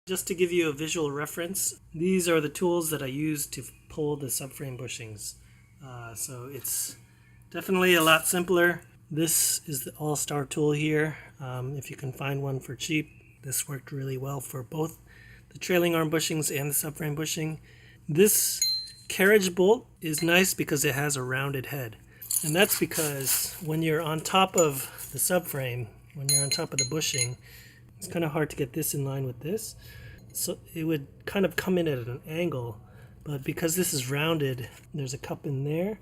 Just to give you a visual reference, these are the tools that I use to pull the subframe bushings. So it's definitely a lot simpler. This is the all-star tool here. If you can find one for cheap, this worked really well for both the trailing arm bushings and the subframe bushing. This carriage bolt is nice because it has a rounded head. And that's because when you're on top of the subframe, when you're on top of the bushing, it's kind of hard to get this in line with this. So it would kind of come in at an angle, but because this is rounded, there's a cup in there.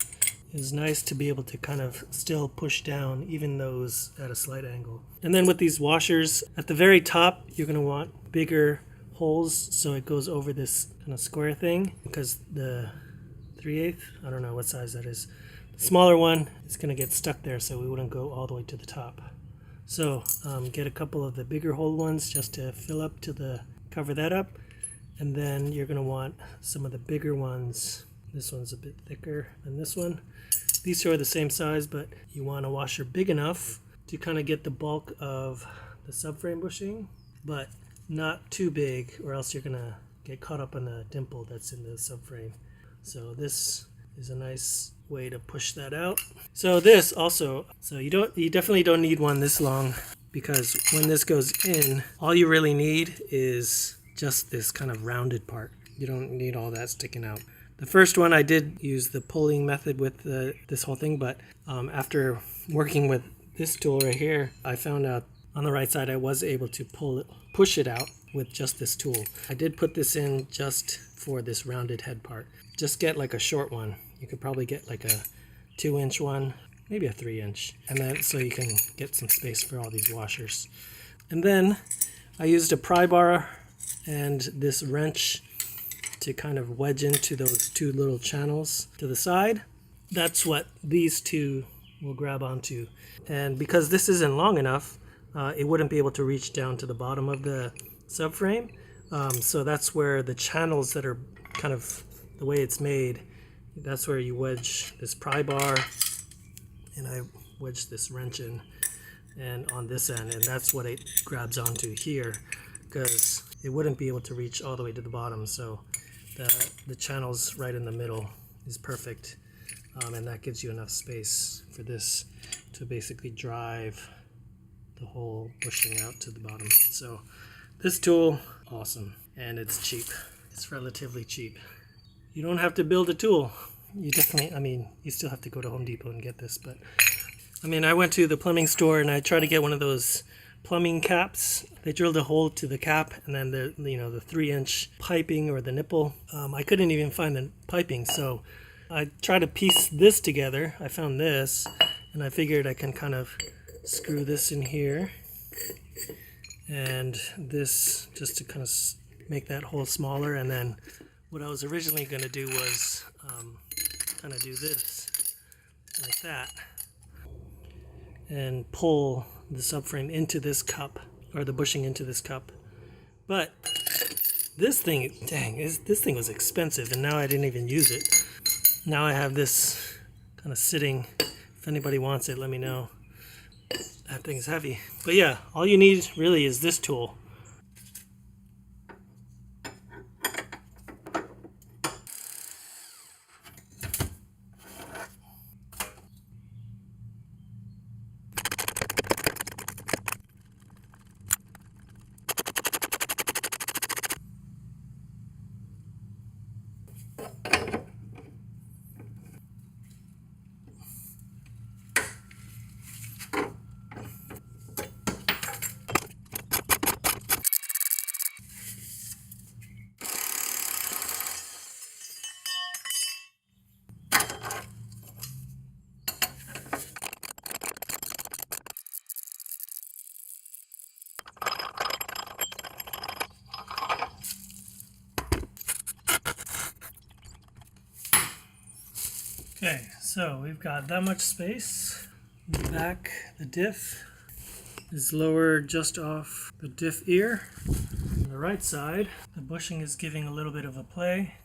It's nice to be able to kind of still push down even those at a slight angle. And then with these washers, at the very top, you're going to want bigger holes so it goes over this kind of square thing, because the 3/8, I don't know what size that is. The smaller one is going to get stuck there, so we wouldn't go all the way to the top. So get a couple of the bigger hole ones just to fill up to cover that up, and then you're going to want some of the bigger ones. This one's a bit thicker than this one. These two are the same size, but you want a washer big enough to kind of get the bulk of the subframe bushing, but not too big, or else you're going to get caught up on the dimple that's in the subframe. So this is a nice way to push that out. So this also, you definitely don't need one this long, because when this goes in, all you really need is just this kind of rounded part. You don't need all that sticking out. The first one I did use the pulling method with this whole thing, but after working with this tool right here, I found out on the right side I was able to push it out with just this tool. I did put this in just for this rounded head part. Just get like a short one. You could probably get like a 2-inch one, maybe a 3-inch, and then so you can get some space for all these washers. And then I used a pry bar and this wrench to kind of wedge into those two little channels to the side. That's what these two will grab onto. And because this isn't long enough, it wouldn't be able to reach down to the bottom of the subframe. So that's where the channels that are kind of the way it's made, that's where you wedge this pry bar, and I wedge this wrench in and on this end, and that's what it grabs onto here, because it wouldn't be able to reach all the way to the bottom. So the channels right in the middle is perfect, and that gives you enough space for this to basically drive the whole bushing out to the bottom. So this tool, awesome, and it's cheap. It's relatively cheap. You don't have to build a tool. You definitely, you still have to go to Home Depot and get this, but I went to the plumbing store and I tried to get one of those plumbing caps. They drilled a hole to the cap, and then the 3-inch piping or the nipple. I couldn't even find the piping, so I tried to piece this together. I found this, and I figured I can kind of screw this in here, and this just to kind of make that hole smaller. And then what I was originally going to do was kind of do this like that and pull the subframe into this cup, or the bushing into this cup. But this thing, this thing was expensive, and now I didn't even use it. Now I have this kind of sitting. If anybody wants it, let me know. That thing's heavy. But yeah, all you need really is this tool. Okay, so we've got that much space. In the back, the diff is lowered just off the diff ear. On the right side, the bushing is giving a little bit of a play.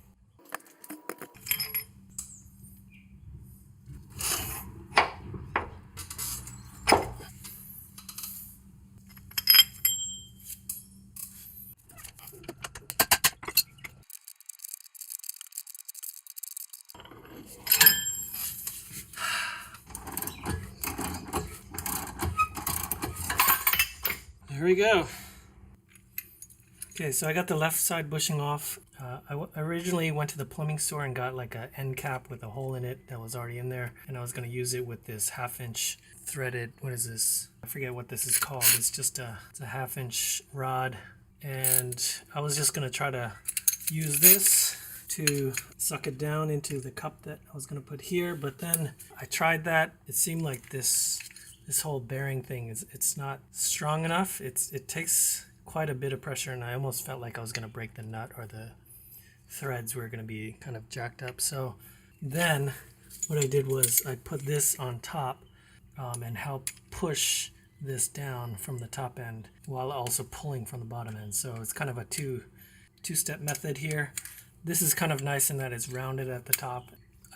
There we go. Okay, so I got the left side bushing off. I originally went to the plumbing store and got like an end cap with a hole in it that was already in there, and I was going to use it with this 1/2 inch threaded, what is this? I forget what this is called. It's just it's a 1/2 inch rod, and I was just going to try to use this to suck it down into the cup that I was going to put here, but then I tried that. It seemed like this whole bearing thing it's not strong enough. It takes quite a bit of pressure, and I almost felt like I was going to break the nut, or the threads were going to be kind of jacked up. So then what I did was I put this on top and help push this down from the top end while also pulling from the bottom end. So it's kind of a two-step method here. This is kind of nice in that it's rounded at the top.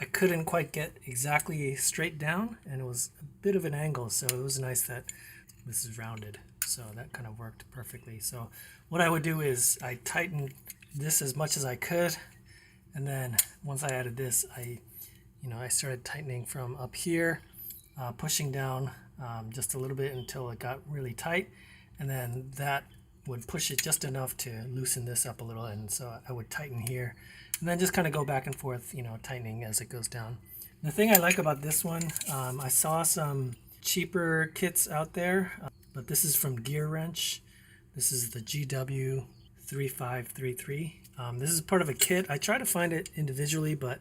I couldn't quite get exactly straight down, and it was a bit of an angle, so it was nice that this is rounded. So that kind of worked perfectly. So what I would do is I tightened this as much as I could, and then once I added this, I started tightening from up here, pushing down just a little bit until it got really tight, and then that would push it just enough to loosen this up a little, and so I would tighten here, and then just kind of go back and forth, tightening as it goes down. The thing I like about this one, I saw some cheaper kits out there, but this is from Gear Wrench. This is the GW3533. This is part of a kit. I try to find it individually, but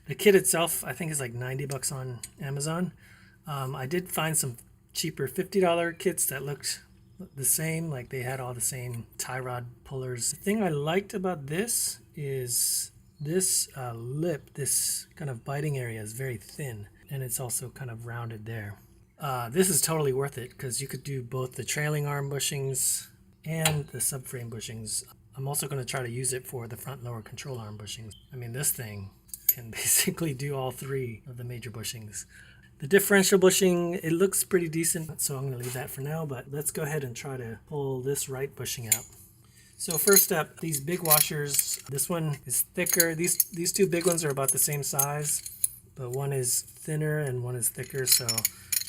the kit itself I think is like $90 on Amazon. I did find some cheaper $50 kits that looked the same, like they had all the same tie rod pullers. The thing I liked about this is this lip, this kind of biting area is very thin, and it's also kind of rounded there. This is totally worth it because you could do both the trailing arm bushings and the subframe bushings. I'm also going to try to use it for the front lower control arm bushings. I mean, this thing can basically do all three of the major bushings. The differential bushing, it looks pretty decent, so I'm going to leave that for now, but let's go ahead and try to pull this right bushing out. So first step, these big washers, this one is thicker. These two big ones are about the same size, but one is thinner and one is thicker, so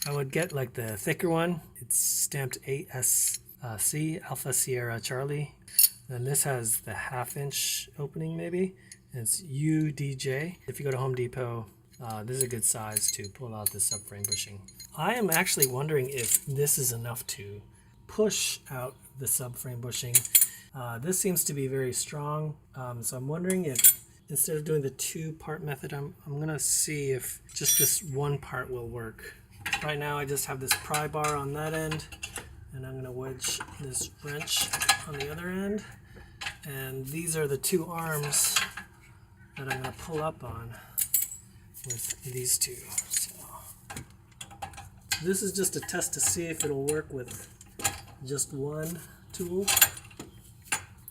I would get like the thicker one. It's stamped ASC, Alpha Sierra Charlie. Then this has the 1/2 inch opening maybe, and it's UDJ. If you go to Home Depot, this is a good size to pull out the subframe bushing. I am actually wondering if this is enough to push out the subframe bushing. This seems to be very strong, so I'm wondering if instead of doing the 2-part method, I'm going to see if just this one part will work. Right now I just have this pry bar on that end, and I'm going to wedge this wrench on the other end, and these are the 2 arms that I'm going to pull up on with these 2. So this is just a test to see if it'll work with just one tool,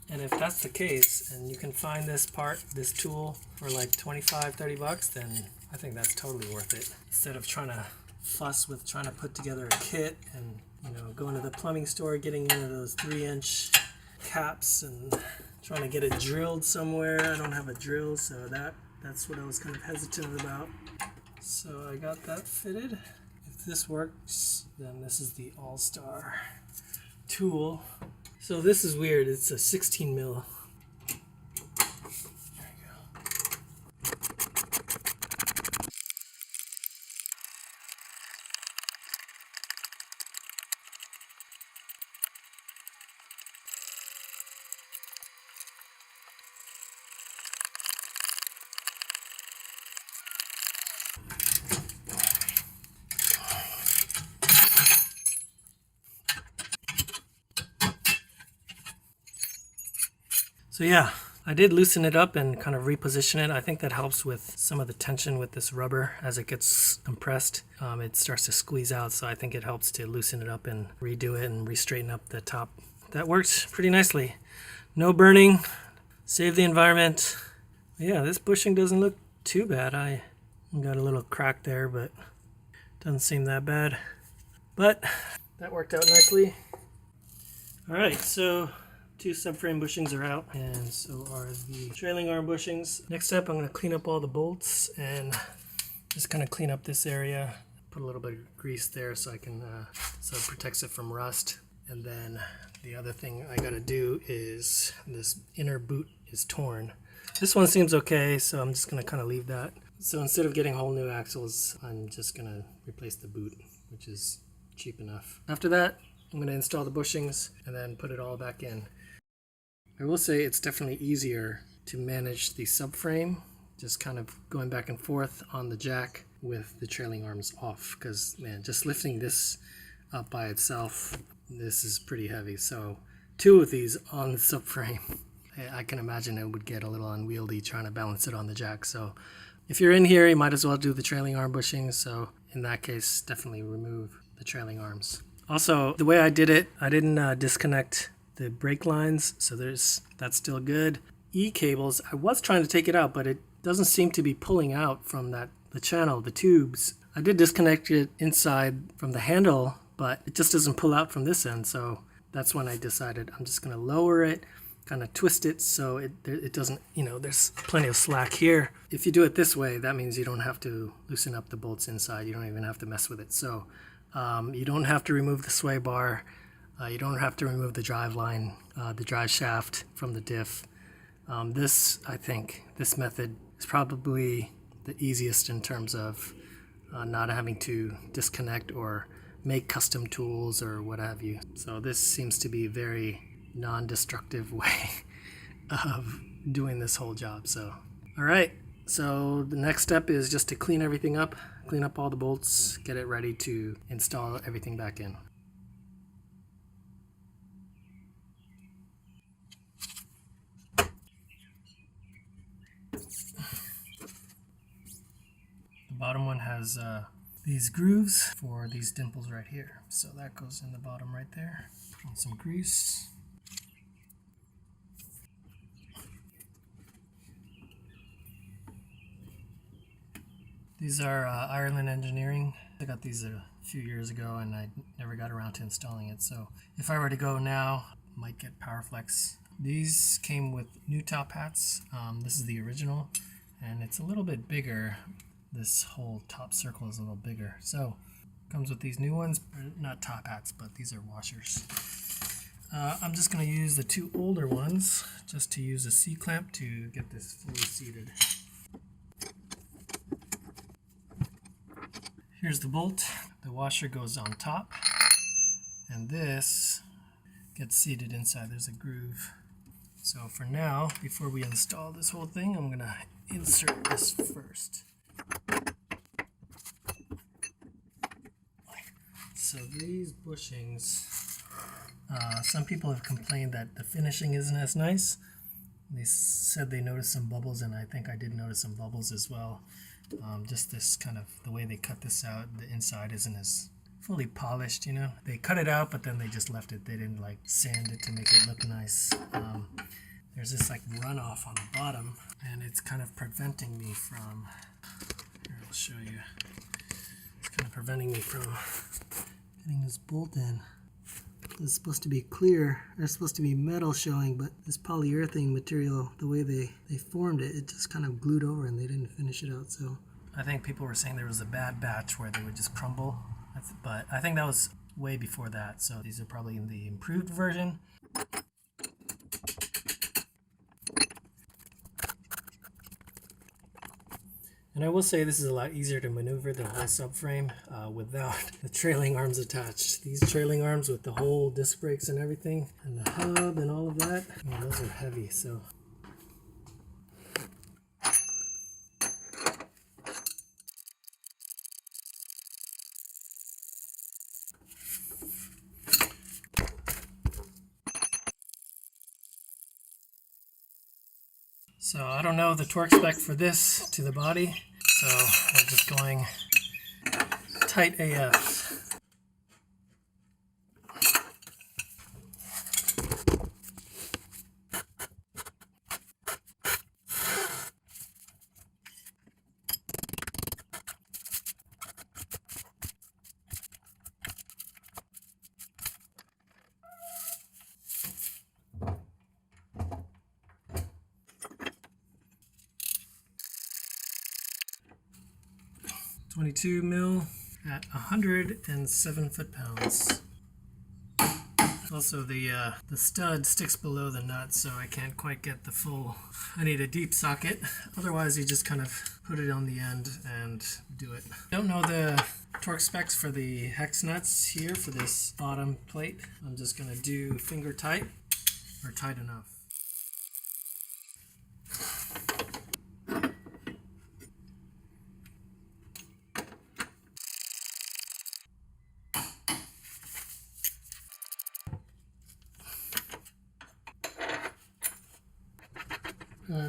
and if that's the case and you can find this tool for like $25-30, then I think that's totally worth it. Instead of trying to fuss with trying to put together a kit and going to the plumbing store, getting one of those 3-inch caps and trying to get it drilled somewhere. I don't have a drill, so that's what I was kind of hesitant about. So I got that fitted. If this works, then this is the All-Star tool. So this is weird. It's a 16 mil. So yeah, I did loosen it up and kind of reposition it. I think that helps with some of the tension with this rubber. As it gets compressed, it starts to squeeze out, so I think it helps to loosen it up and redo it and re-straighten up the top. That works pretty nicely. No burning, save the environment. Yeah, this bushing doesn't look too bad. I got a little crack there, but doesn't seem that bad. But that worked out nicely. All right, so 2 subframe bushings are out, and so are the trailing arm bushings. Next up, I'm going to clean up all the bolts and just kind of clean up this area. Put a little bit of grease there so I can so it protects it from rust. And then the other thing I gotta do is this inner boot is torn. This one seems okay, so I'm just gonna kind of leave that. So instead of getting whole new axles, I'm just gonna replace the boot, which is cheap enough. After that, I'm gonna install the bushings and then put it all back in. I will say it's definitely easier to manage the subframe, just kind of going back and forth on the jack with the trailing arms off, because man, just lifting this up by itself, this is pretty heavy. So 2 of these on the subframe, I can imagine it would get a little unwieldy trying to balance it on the jack. So if you're in here, you might as well do the trailing arm bushings. So in that case, definitely remove the trailing arms. Also, the way I did it, I didn't disconnect the brake lines, so that's still good. E-cables, I was trying to take it out, but it doesn't seem to be pulling out from the channel, the tubes. I did disconnect it inside from the handle, but it just doesn't pull out from this end. So that's when I decided I'm just gonna lower it, kind of twist it so it doesn't, there's plenty of slack here. If you do it this way, that means you don't have to loosen up the bolts inside. You don't even have to mess with it. So you don't have to remove the sway bar. You don't have to remove the drive line, the drive shaft from the diff. I think this method is probably the easiest in terms of not having to disconnect or make custom tools or what have you. So this seems to be a very non-destructive way of doing this whole job. So, all right. So the next step is just to clean everything up, clean up all the bolts, get it ready to install everything back in. The bottom one has these grooves for these dimples right here. So that goes in the bottom right there. Put on some grease. These are Ireland Engineering. I got these a few years ago and I never got around to installing it. So if I were to go now, I might get Powerflex. These came with new top hats. This is the original and it's a little bit bigger. This whole top circle is a little bigger. So comes with these new ones, not top hats, but these are washers. I'm just going to use the 2 older ones just to use a C-clamp to get this fully seated. Here's the bolt. The washer goes on top and this gets seated inside. There's a groove. So for now, before we install this whole thing, I'm going to insert this first. So these bushings, some people have complained that the finishing isn't as nice. They said they noticed some bubbles, and I think I did notice some bubbles as well. Just this kind of, the way they cut this out, the inside isn't as fully polished, They cut it out, but then they just left it. They didn't like sand it to make it look nice. There's this like runoff on the bottom, and it's kind of preventing me from, here I'll show you, it's kind of preventing me from getting this bolt in. It's supposed to be clear, there's supposed to be metal showing, but this polyurethane material, the way they formed it, it just kind of glued over and they didn't finish it out. So I think people were saying there was a bad batch where they would just crumble, but I think that was way before that. So these are probably in the improved version. And I will say this is a lot easier to maneuver the whole subframe without the trailing arms attached. These trailing arms with the whole disc brakes and everything, and the hub and all of that, those are heavy. So I don't know the torque spec for this to the body, so I'm just going tight AF. .22 mil at 107 foot-pounds. Also, the stud sticks below the nut, so I can't quite get the full. I need a deep socket. Otherwise, you just kind of put it on the end and do it. Don't know the torque specs for the hex nuts here for this bottom plate. I'm just gonna do finger tight or tight enough.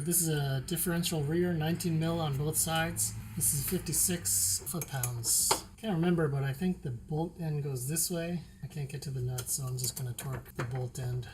This is a differential rear, 19 mil on both sides. This is 56 foot-pounds. Can't remember, but I think the bolt end goes this way. I can't get to the nut, so I'm just going to torque the bolt end.